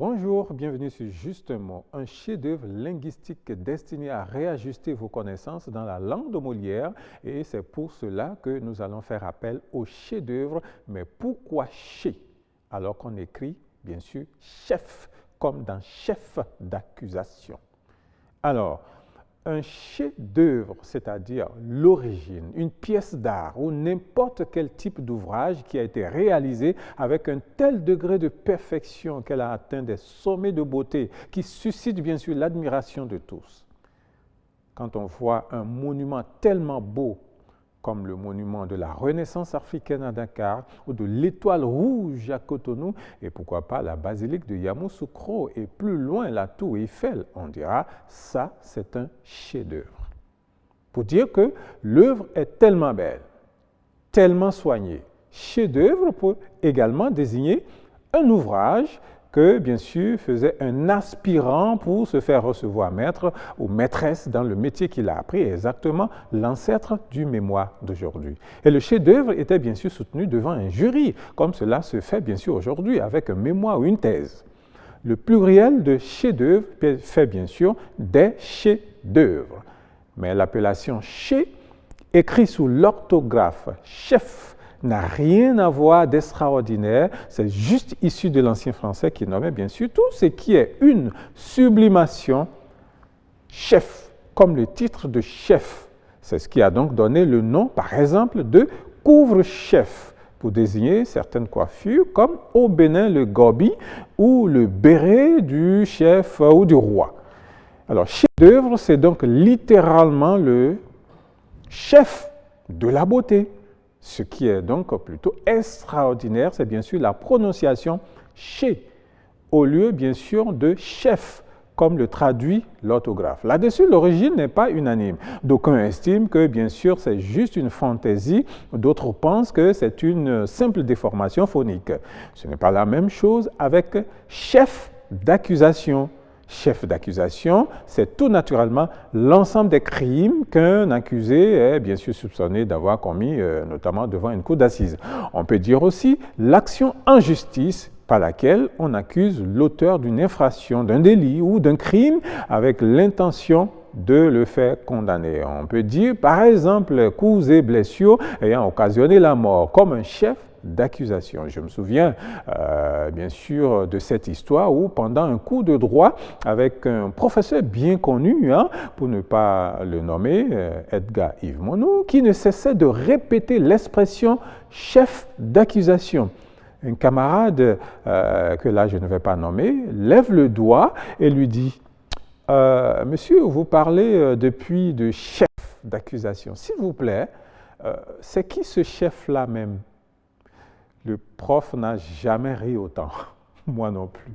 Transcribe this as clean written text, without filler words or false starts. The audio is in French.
Bonjour, bienvenue sur Juste un mot, un chef-d'œuvre linguistique destiné à réajuster vos connaissances dans la langue de Molière. Et c'est pour cela que nous allons faire appel au chef-d'œuvre. Mais pourquoi chez alors qu'on écrit, bien sûr, chef, comme dans chef d'accusation? Alors, un chef-d'œuvre, c'est-à-dire l'origine, une pièce d'art ou n'importe quel type d'ouvrage qui a été réalisé avec un tel degré de perfection qu'elle a atteint des sommets de beauté qui suscite bien sûr l'admiration de tous. Quand on voit un monument tellement beau comme le monument de la Renaissance africaine à Dakar ou de l'Étoile rouge à Cotonou et pourquoi pas la basilique de Yamoussoukro et plus loin la tour Eiffel, on dira ça c'est un chef-d'œuvre. Pour dire que l'œuvre est tellement belle, tellement soignée. Chef-d'œuvre peut également désigner un ouvrage que, bien sûr, faisait un aspirant pour se faire recevoir maître ou maîtresse dans le métier qu'il a appris, exactement l'ancêtre du mémoire d'aujourd'hui. Et le chef-d'œuvre était bien sûr soutenu devant un jury, comme cela se fait bien sûr aujourd'hui avec un mémoire ou une thèse. Le pluriel de chef-d'œuvre fait bien sûr des chefs-d'œuvre. Mais l'appellation chef, écrit sous l'orthographe chef, n'a rien à voir d'extraordinaire, c'est juste issu de l'ancien français qui nommait bien sûr tout ce qui est une sublimation chef, comme le titre de chef. C'est ce qui a donc donné le nom, par exemple, de couvre-chef, pour désigner certaines coiffures, comme au Bénin le gobi ou le béret du chef ou du roi. Alors, chef-d'œuvre, c'est donc littéralement le chef de la beauté. Ce qui est donc plutôt extraordinaire, c'est bien sûr la prononciation chez, au lieu bien sûr de chef, comme le traduit l'orthographe. Là-dessus, l'origine n'est pas unanime. D'aucuns estiment que bien sûr c'est juste une fantaisie, d'autres pensent que c'est une simple déformation phonique. Ce n'est pas la même chose avec chef d'accusation. Chef d'accusation, c'est tout naturellement l'ensemble des crimes qu'un accusé est bien sûr soupçonné d'avoir commis, notamment devant une cour d'assises. On peut dire aussi l'action en justice par laquelle on accuse l'auteur d'une infraction, d'un délit ou d'un crime avec l'intention de le faire condamner. On peut dire par exemple coups et blessures ayant occasionné la mort comme un chef d'accusation. Je me souviens bien sûr de cette histoire où pendant un cours de droit avec un professeur bien connu, pour ne pas le nommer, Edgar Yves Monod, qui ne cessait de répéter l'expression chef d'accusation. Un camarade que là je ne vais pas nommer lève le doigt et lui dit monsieur, vous parlez depuis de chef d'accusation. S'il vous plaît, c'est qui ce chef-là même? Le prof n'a jamais ri autant, moi non plus.